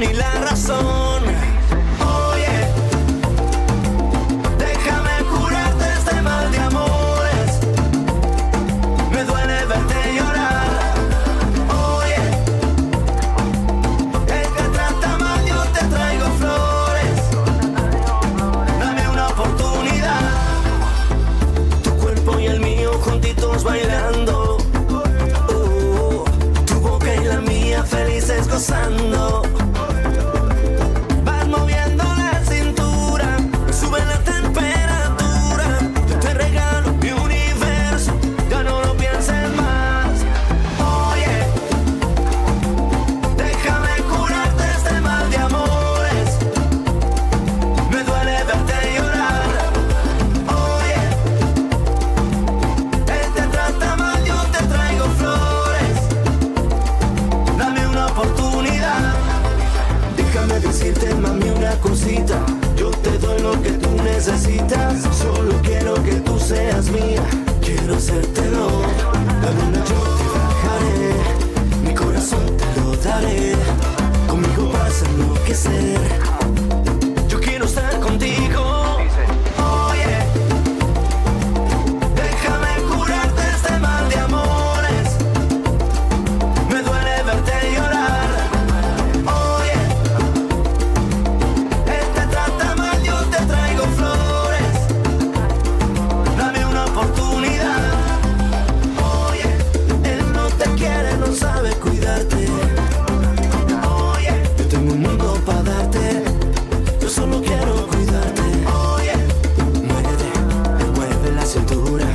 ni la razón. Oye, déjame curarte este mal de amores. Me duele verte llorar. Oye, el que trata mal yo te traigo flores. Dame una oportunidad. Tu cuerpo y el mío juntitos bailando. Tu boca y la mía felices gozando. Vas moviendo la cintura, sube la temperatura. Yo te regalo mi universo, ya no lo pienses más. Oye, déjame curarte este mal de amores. Me duele verte llorar. Oye, él te trata mal, yo te traigo flores. Dame una oportunidad. Déjame decirte, mami, una cosita. Yo te doy lo que tú necesitas. Solo quiero que tú seas mía. Quiero hacértelo. La luna yo te bajaré. Mi corazón te lo daré. Conmigo vas a enloquecer. Yo quiero estar contigo. Oye, déjame curarte este mal de amores. Me duele verte llorar. Oye, él te trata mal, yo te traigo flores. Dame una oportunidad. Oye, él no te quiere, no sabe cuidarte. Oye, yo tengo un mundo para darte. Yo solo quiero cuidarte. Oye, mueve la cintura.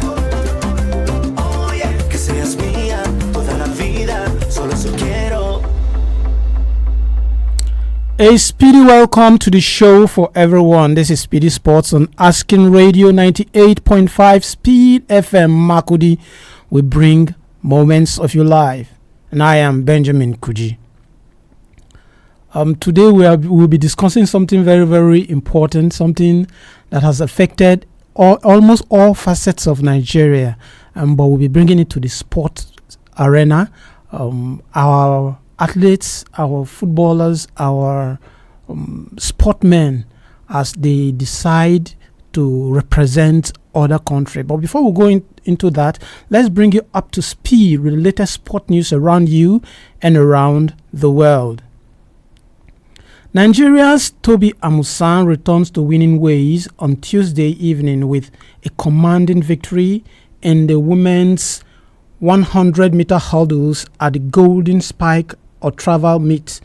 Oye, que seas mía toda la vida. Solo eso quiero. A speedy welcome to the show for everyone. This is SPEEDy Sports on Asking Radio 98.5 Speed FM Makudi. We bring moments of your life. And I am Benjamin Kuji. Today we'll be discussing something very, very important, something that has affected almost all facets of Nigeria. But we'll be bringing it to the sport arena. Our athletes, our footballers, our sportmen, as they decide to represent other country. But before we go into that, let's bring you up to speed with the latest sport news around you and around the world. Nigeria's Tobi Amusan returns to winning ways on Tuesday evening with a commanding victory in the women's 100-meter hurdles at the Golden Spike or Travel Meet,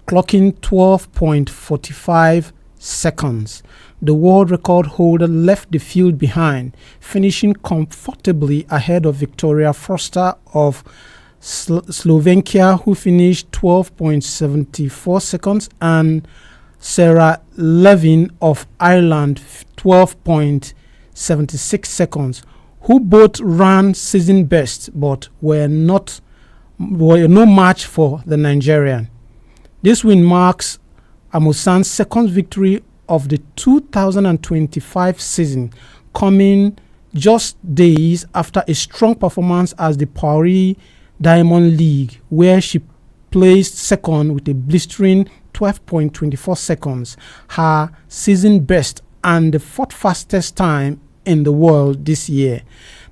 clocking 12.45 seconds. The world record holder left the field behind, finishing comfortably ahead of Victoria Foster of Slovakia, who finished 12.74 seconds, and Sarah Levin of Ireland 12.76 seconds, who both ran season best but were no match for the Nigerian. This win marks Amusan's second victory of the 2025 season, coming just days after a strong performance as the Paris Diamond League, where she placed second with a blistering 12.24 seconds, her season best and the fourth fastest time in the world this year.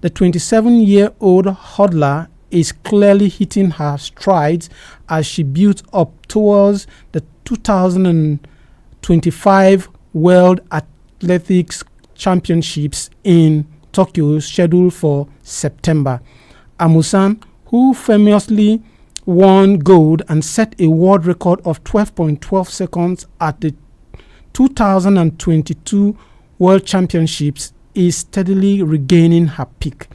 The 27-year-old hurdler is clearly hitting her strides as she builds up towards the 2025 World Athletics Championships in Tokyo, scheduled for September. Amusan, who famously won gold and set a world record of 12.12 seconds at the 2022 World Championships, is steadily regaining her peak.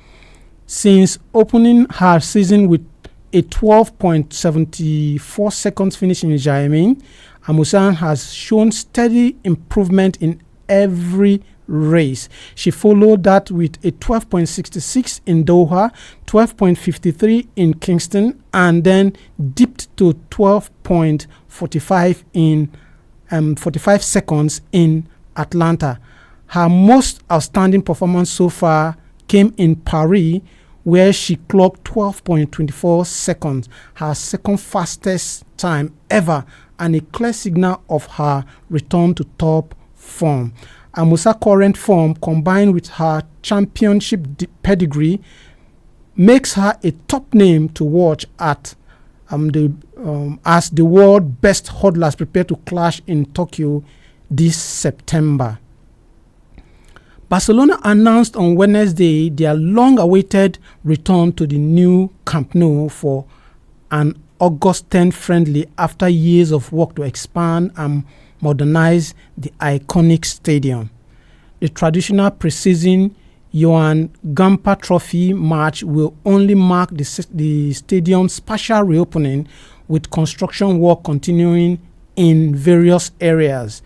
Since opening her season with a 12.74 seconds finish in Xiamen, Amusan has shown steady improvement in every race. She followed that with a 12.66 in Doha, 12.53 in Kingston, and then dipped to 12.45 in 45 seconds in Atlanta. Her most outstanding performance so far came in Paris, where she clocked 12.24 seconds, her second fastest time ever, and a clear signal of her return to top form. Amusa's current form, combined with her championship pedigree, makes her a top name to watch as the world best hurdlers prepare to clash in Tokyo this September. Barcelona announced on Wednesday their long-awaited return to the new Camp Nou for an August 10 friendly after years of work to expand and modernize the iconic stadium. The traditional pre-season Johan Gamper Trophy match will only mark the stadium's partial reopening, with construction work continuing in various areas.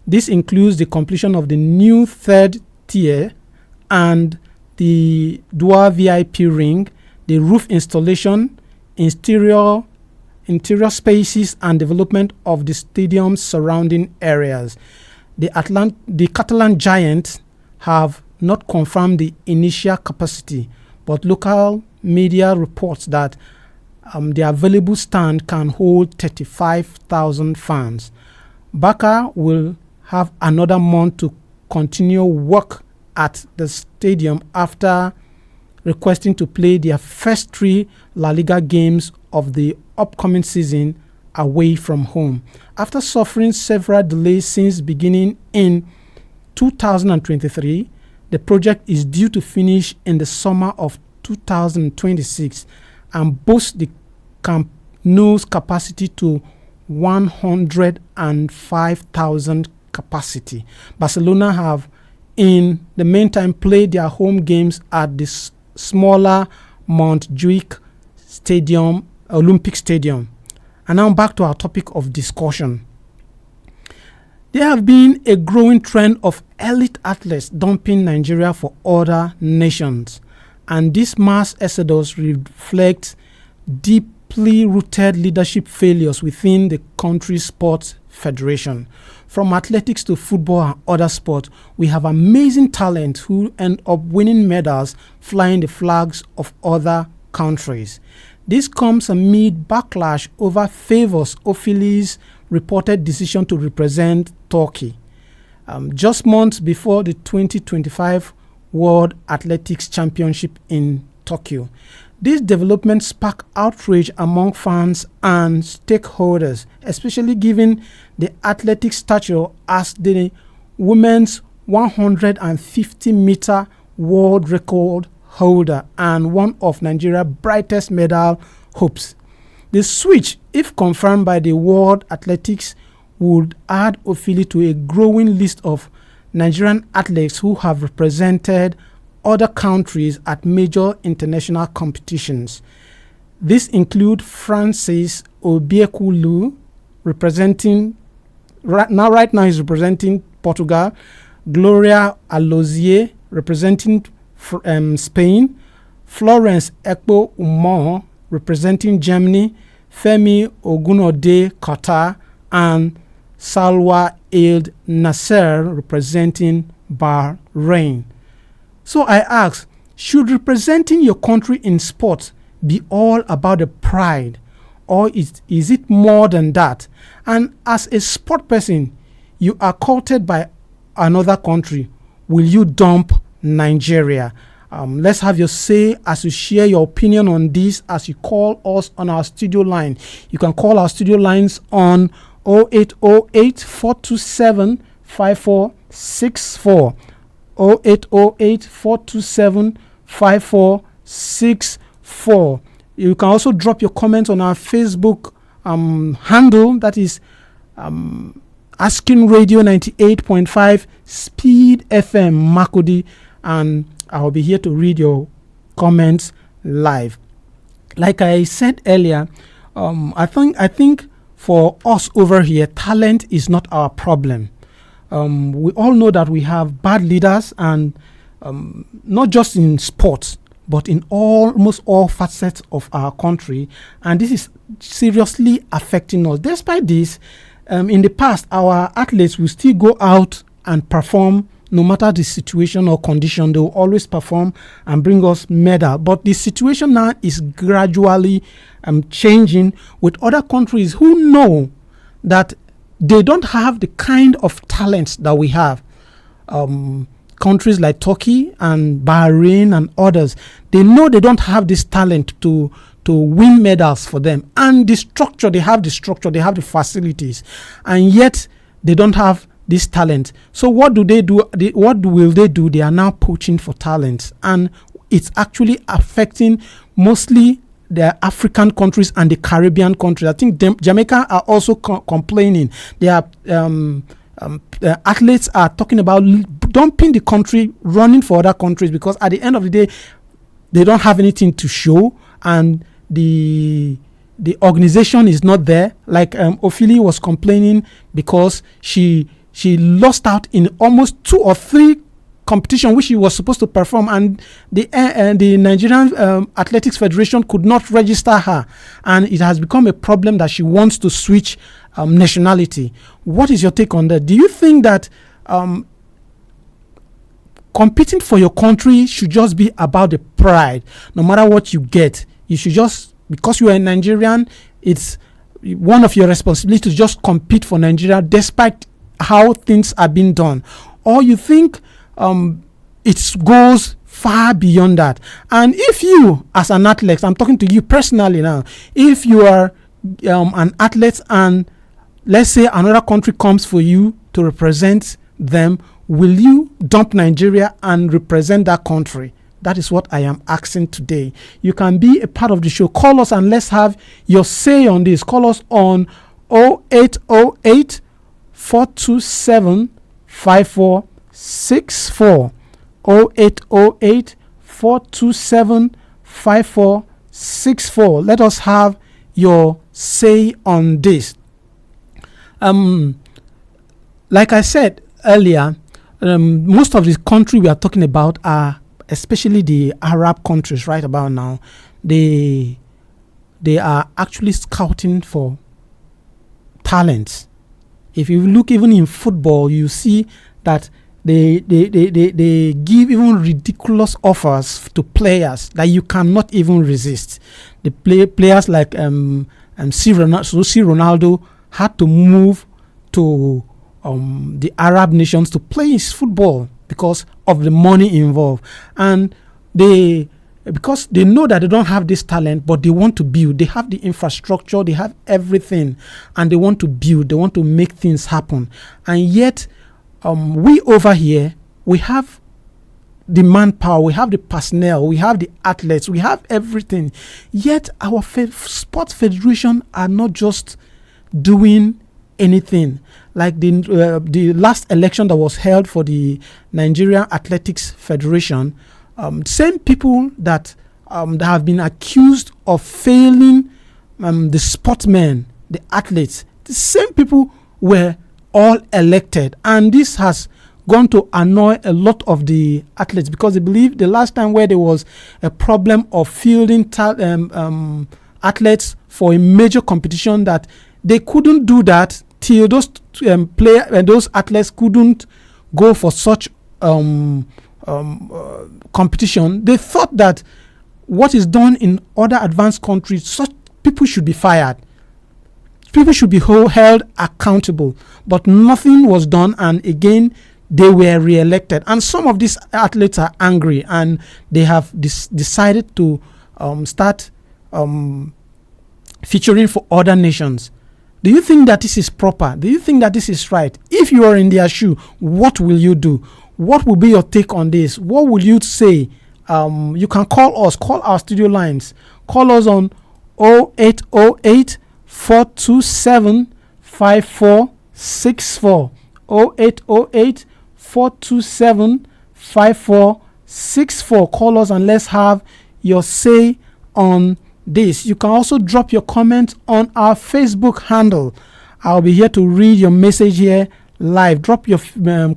This includes the completion of the new third tier and the dual VIP ring, the roof installation, interior spaces, and development of the stadium's surrounding areas. The Catalan giants have not confirmed the initial capacity, but local media reports that the available stand can hold 35,000 fans. Barca will have another month to continue work at the stadium after requesting to play their first 3 La Liga games of the upcoming season away from home. After suffering several delays since beginning in 2023, the project is due to finish in the summer of 2026 and boost the Camp Nou's capacity to 105,000 capacity. Barcelona have in the meantime played their home games at the smaller Montjuic Stadium, Olympic Stadium. And now back to our topic of discussion. There have been a growing trend of elite athletes dumping Nigeria for other nations, and this mass exodus reflects deeply rooted leadership failures within the country's sports federation. From athletics to football and other sports, we have amazing talent who end up winning medals flying the flags of other countries. This comes amid backlash over Favors Ofili's reported decision to represent Turkey, just months before the 2025 World Athletics Championship in Tokyo. This development sparked outrage among fans and stakeholders, especially given the athletic stature as the women's 150-meter world record holder and one of Nigeria's brightest medal hopes. The switch, if confirmed by the World Athletics, would add Ofili to a growing list of Nigerian athletes who have represented other countries at major international competitions. This include Francis Obiekulu, representing right now he's representing Portugal, Gloria Alozie representing Spain, Florence Ekpo Umar representing Germany, Femi Ogunode Qatar, and Salwa Eid Nasser representing Bahrain. So I ask, should representing your country in sport be all about the pride, or is it more than that? And as a sport person, you are courted by another country. Will you dump Nigeria? Let's have your say as you share your opinion on this as you call us on our studio line. You can call our studio lines on 0808 427 5464. 0808 427 5464. You can also drop your comments on our Facebook handle, that is Asking Radio 98.5 Speed FM Makodi, and I'll be here to read your comments live. Like I said earlier, I think for us over here, talent is not our problem. We all know that we have bad leaders, and not just in sports, but in almost all facets of our country, and this is seriously affecting us. Despite this, in the past, our athletes will still go out and perform no matter the situation or condition, they will always perform and bring us medal. But the situation now is gradually changing with other countries who know that they don't have the kind of talents that we have. Countries like Turkey and Bahrain and others, they know they don't have this talent to win medals for them. And the structure, they have the facilities, and yet they don't have this talent. So what do they do? What will they do? They are now poaching for talent, and it's actually affecting mostly the African countries and the Caribbean countries. I think Jamaica are also complaining. Their athletes are talking about dumping the country, running for other countries, because at the end of the day, they don't have anything to show, and the organization is not there. Like Ophelia was complaining because she lost out in almost 2 or 3 competition which she was supposed to perform, and the Nigerian Athletics Federation could not register her, and it has become a problem that she wants to switch nationality. What is your take on that? Do you think that competing for your country should just be about the pride? No matter what you get, you should just, because you are a Nigerian, it's one of your responsibilities to just compete for Nigeria despite how things are being done? Or you think it goes far beyond that? And if you, as an athlete, I'm talking to you personally now, if you are an athlete and let's say another country comes for you to represent them, will you dump Nigeria and represent that country? That is what I am asking today. You can be a part of the show. Call us and let's have your say on this. Call us on 0808 427 5464. 0808 427 5464. Let us have your say on this. Like I said earlier, most of the country we are talking about are especially the Arab countries right about now. They are actually scouting for talents. If you look even in football, you see that they give even ridiculous offers to players that you cannot even resist. The players like Ronaldo had to move to the Arab nations to play his football because of the money involved, and because they know that they don't have this talent, but they want to build. They have the infrastructure, they have everything, and they want to build. They want to make things happen. And yet, we over here, we have the manpower, we have the personnel, we have the athletes, we have everything. Yet our sports federation are not just doing anything. Like the last election that was held for the Nigerian Athletics Federation, same people that have been accused of failing the sportsmen, the athletes, the same people were all elected, and this has gone to annoy a lot of the athletes, because they believe the last time where there was a problem of fielding athletes for a major competition, that they couldn't do that till those those athletes couldn't go for such competition. They thought that what is done in other advanced countries, such people should be fired. People should be held accountable, but nothing was done, and again they were re-elected. And some of these athletes are angry, and they have decided to start featuring for other nations. Do you think that this is proper? Do you think that this is right? If you are in their shoe, what will you do? What will be your take on this? What will you say? You can call us, call our studio lines. Call us on 0808 427 5464. 0808 427 5464. Call us and let's have your say on this. You can also drop your comment on our Facebook handle. I'll be here to read your message here live. Drop your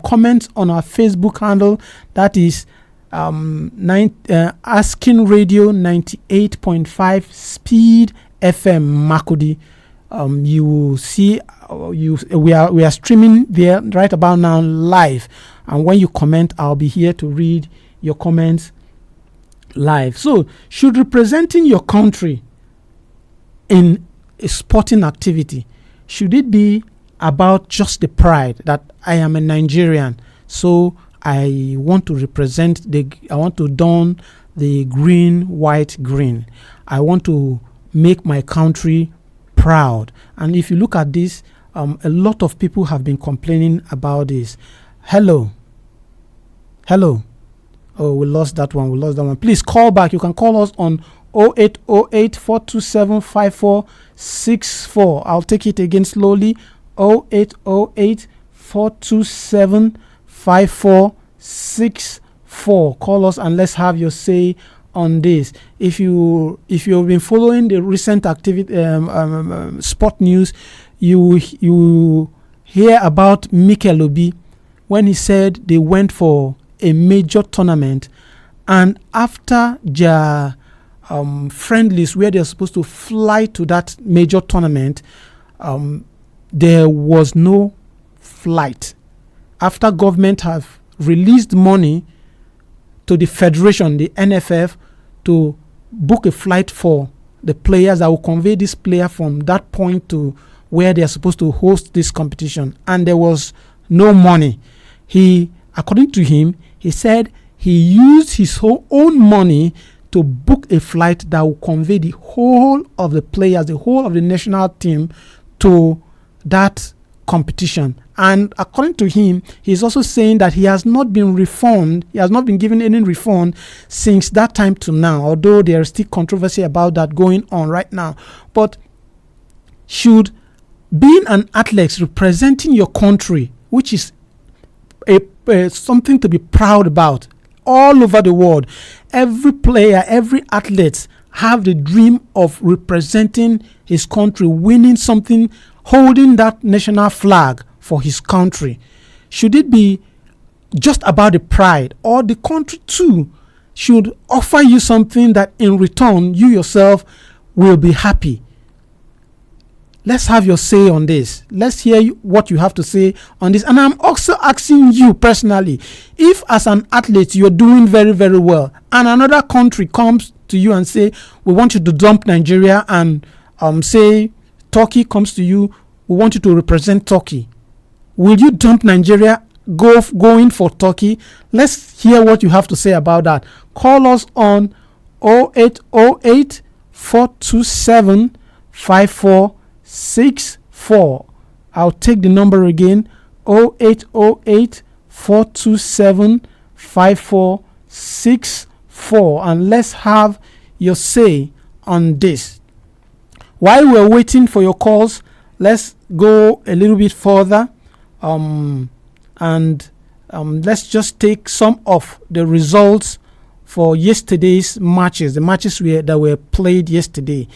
comments on our Facebook handle. That is Asking Radio 98.5 Speed FM Makudi. You will see we are streaming there right about now live. And when you comment, I'll be here to read your comments live. So, should representing your country in a sporting activity, should it be about just the pride that I am a Nigerian, so I want to I want to don the green, white, green. I want to make my country proud. And if you look at this, a lot of people have been complaining about this. Hello. Oh, we lost that one. Please call back. You can call us on 0808 427 5464. I'll take it again slowly. 0808 427 5464. Call us and let's have your say on this. If you've been following the recent activity sport news, you hear about Mikel Obi when he said they went for a major tournament, and after their friendlies where they're supposed to fly to that major tournament, there was no flight. After government have released money to the federation, the NFF, to book a flight for the players that will convey this player from that point to where they are supposed to host this competition, and there was no money. According to him, he said he used his own money to book a flight that will convey the whole of the players, the whole of the national team to that competition. And according to him, he's also saying that he has not been given any refund since that time to now, although there is still controversy about that going on right now. But should being an athlete representing your country, which is something to be proud about all over the world, every player, every athlete have the dream of representing his country, winning something, holding that national flag for his country. Should it be just about the pride, or the country too should offer you something that in return you yourself will be happy? Let's have your say on this. Let's hear what you have to say on this. And I'm also asking you personally, if as an athlete you're doing very, very well, and another country comes to you and say, we want you to dump Nigeria, and say Turkey comes to you, we want you to represent Turkey, will you dump Nigeria, going for Turkey? Let's hear what you have to say about that. Call us on 0808 427 5464. I'll take the number again, 0808 427 5464, and let's have your say on this. While we're waiting for your calls, let's go a little bit further, and let's just take some of the results for yesterday's matches, the matches that were played yesterday.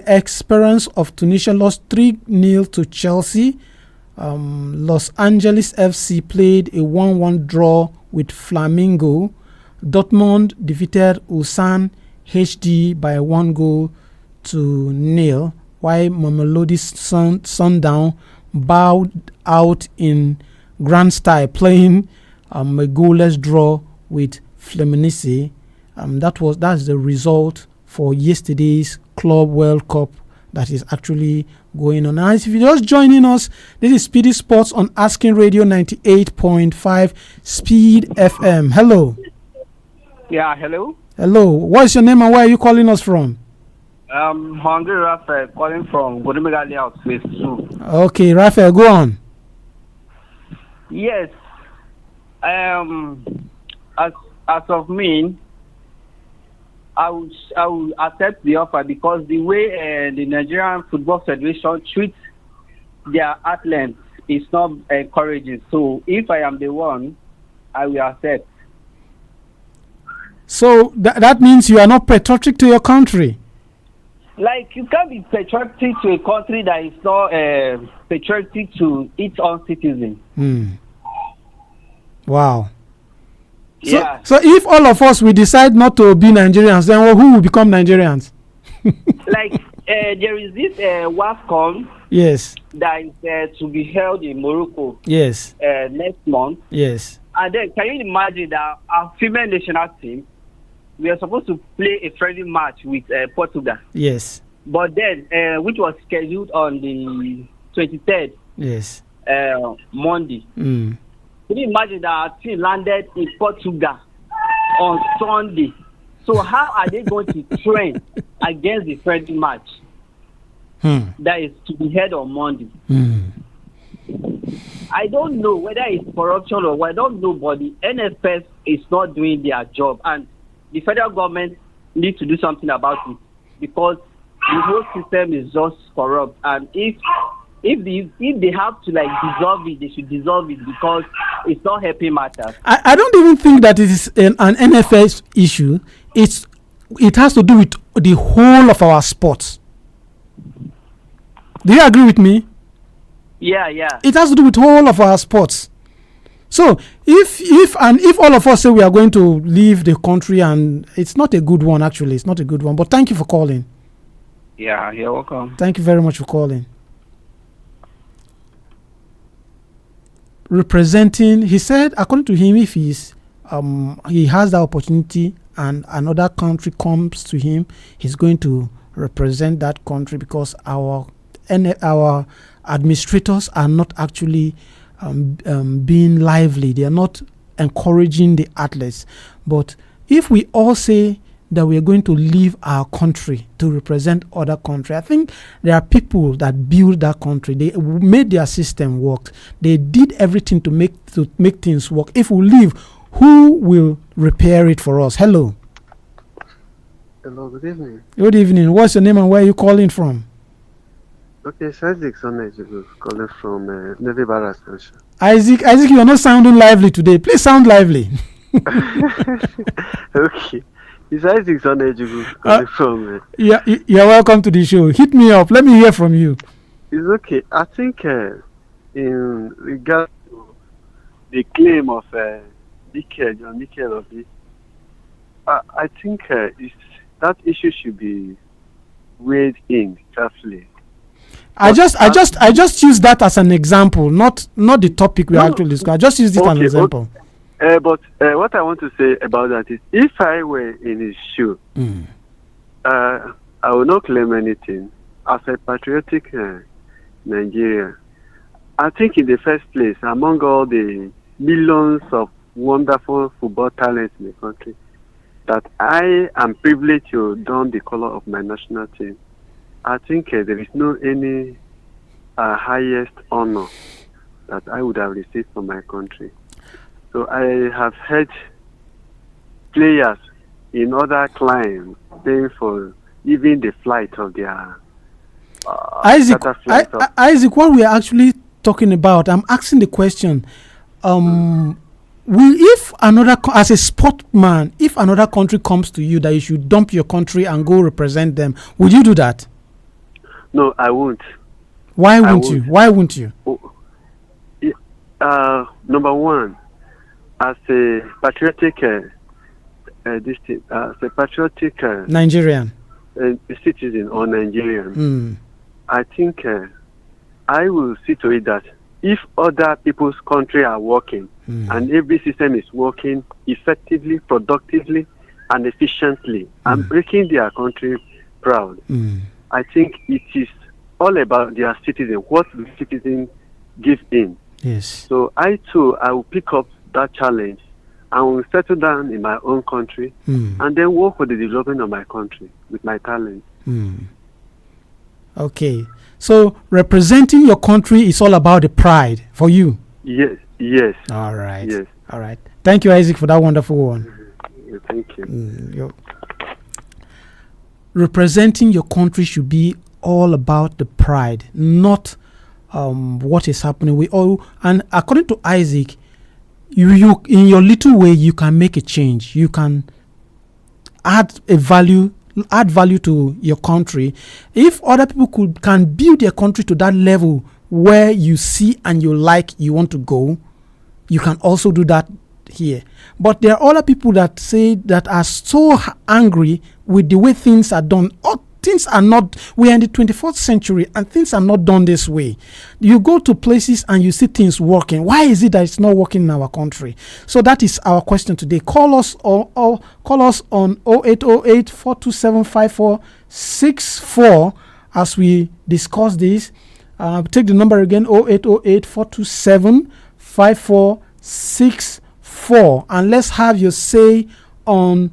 Esperance of Tunisia lost 3-0 to Chelsea. Los Angeles FC played a 1-1 draw with Flamengo. Dortmund defeated Ulsan HD by 1-0, while Mamelodi Sundown bowed out in grand style, playing a goalless draw with Fluminense. That's the result for yesterday's Club World Cup that is actually going on. Now, if you're just joining us, this is SPEEDy Sports on Asking Radio 98.5 Speed FM. Hello. Yeah, hello. Hello. What is your name and where are you calling us from? Hungry Raphael, calling from Godemega Layout, Phase 2. Okay, Raphael, go on. Yes. As of me, I will accept the offer, because the way the Nigerian Football Federation treats their athletes is not encouraging. So if I am the one, I will accept. So that means you are not patriotic to your country. Like, you can't be patriotic to a country that is not patriotic to its own citizens. Wow. Yeah. So if all of us we decide not to be Nigerians, then who will become Nigerians? Like, there is this WAFCON Yes. that is to be held in Morocco Yes. next month. Yes. And then, can you imagine that our female national team, we are supposed to play a friendly match with Portugal. Yes. But then, which was scheduled on the 23rd, Yes. Monday. Mm. Can you imagine that our team landed in Portugal on Sunday? So how are they going to train against the friendly match that is to be held on Monday? I don't know whether it's corruption or what. I don't know, but the NFS is not doing their job, and the federal government needs to do something about it, because the whole system is just corrupt. And if they have to dissolve it, they should dissolve it, because it's not helping matters. I don't even think that it is an NFS issue. It has to do with the whole of our sports. Do you agree with me? Yeah. It has to do with all of our sports. So if all of us say we are going to leave the country, and it's not a good one, actually, it's not a good one. But thank you for calling. Yeah, you're welcome. Thank you very much for calling. Representing, he said, according to him, if he has the opportunity and another country comes to him, he's going to represent that country, because our administrators are not actually being lively. They are not encouraging the athletes. But if we all say that we are going to leave our country to represent other country, I think there are people that build that country. They made their system work. They did everything to make things work. If we leave, who will repair it for us? Hello. Hello, good evening. Good evening. What's your name and where are you calling from? Okay, it's Isaac Sonejibu, calling from Navy Barracks. Isaac, you are not sounding lively today. Please sound lively. Okay. It's Isaac Sonejibu, calling from... Yeah, you're welcome to the show. Hit me up. Let me hear from you. It's okay. I think in regard to the claim of John Mikel Obi, I think that issue should be weighed in carefully. I just use that as an example, not the topic we actually discuss. I just use it as an example. But what I want to say about that is, if I were in his shoe, I will not claim anything. As a patriotic Nigerian, I think in the first place, among all the millions of wonderful football talents in the country, that I am privileged to don the color of my national team, I think there is no any highest honor that I would have received from my country. So I have heard players in other climes paying for even the flight of their Isaac, what we are actually talking about, I'm asking the question, if as a sportsman, if another country comes to you that you should dump your country and go represent them, would you do that? No, I won't. Why won't you? Number one, as a patriotic Nigerian citizen or Nigerian, I think I will see to it that if other people's country are working and every system is working effectively, productively, and efficiently, and making their country proud, I think it is all about their citizen, what the citizen gives in. Yes. So I too, I will pick up that challenge and will settle down in my own country and then work for the development of my country with my talent. Okay. So representing your country is all about the pride for you? Yes. All right. Yes. All right. Thank you, Isaac, for that wonderful one. Thank you. Representing your country should be all about the pride, not what is happening. And according to Isaac, you in your little way you can make a change. You can add value to your country. If other people can build their country to that level where you see and you want to go, you can also do that here. But there are other people that are so angry with the way things are done. things are not, we are in the 24th century and things are not done this way. You go to places and you see things working. Why is it that it's not working in our country? So that is our question today. Call us or call us on 0808 427 5464 as we discuss this. Take the number again, 0808 427 5464, and let's have your say on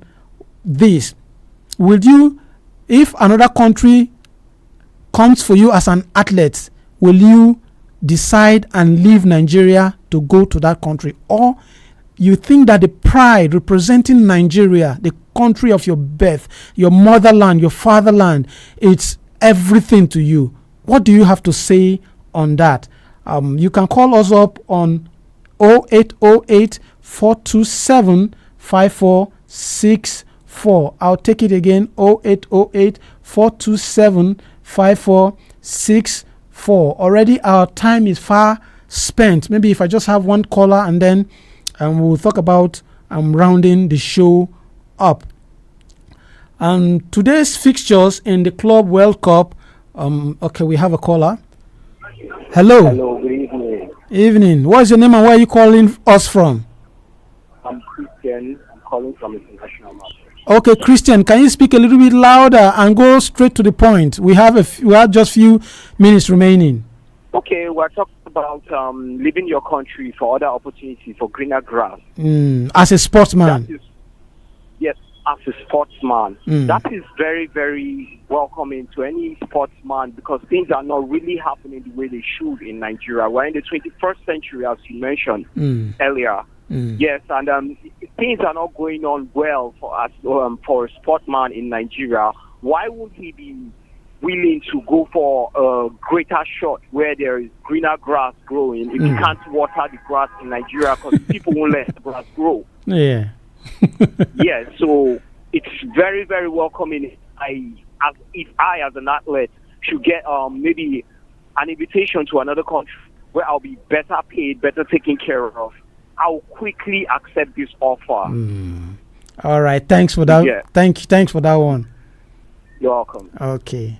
this. Will you, if another country comes for you as an athlete, will you decide and leave Nigeria to go to that country? Or you think that the pride representing Nigeria, the country of your birth, your motherland, your fatherland, it's everything to you? What do you have to say on that? You can call us up on 0808 427 5464. I'll take it again, 0808 427 5464. Already our time is far spent. Maybe if I just have one caller and then we'll talk about rounding the show up. Today's fixtures in the Club World Cup. Okay, we have a caller. Hello. Hello, good evening. Evening. What's your name and where are you calling us from? I'm Christian. I'm calling from International Market. Okay, Christian, can you speak a little bit louder and go straight to the point? We have just few minutes remaining. Okay, we're talking about leaving your country for other opportunities, for greener grass. As a sportsman. Yes, as a sportsman. That is very, very welcoming to any sportsman because things are not really happening the way they should in Nigeria. We're in the 21st century, as you mentioned earlier. Yes, and things are not going on well for us, for a sportsman in Nigeria. Why would he be willing to go for a greater shot where there is greener grass growing if you can't water the grass in Nigeria because people won't let the grass grow? Yeah. Yeah, so it's very, very welcoming. If I, as an athlete, should get maybe an invitation to another country where I'll be better paid, better taken care of, I'll quickly accept this offer. All right, thanks for that. Yeah. Thanks for that one. You're welcome. Okay,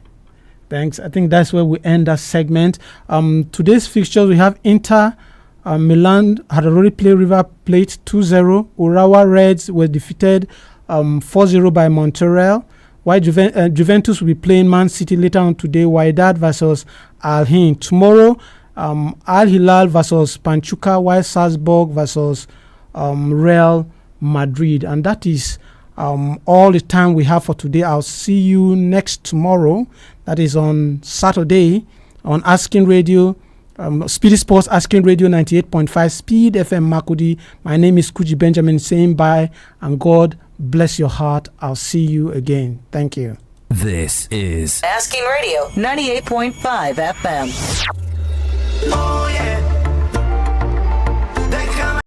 thanks. I think that's where we end that segment. Today's fixtures, we have Inter Milan had already played River Plate 2-0. Urawa Reds were defeated 4-0 by Montreal. While Juventus will be playing Man City later on today. Wydad versus Al Hilal. Tomorrow, Al Hilal versus Pachuca, while Salzburg versus Real Madrid. And that is all the time we have for today. I'll see you next tomorrow. That is on Saturday on Asking Radio. SPEEDy Sports, Asking Radio 98.5, Speed FM Makudi. My name is Kuji Benjamin, saying bye and God bless your heart. I'll see you again. Thank you. This is Asking Radio 98.5 FM.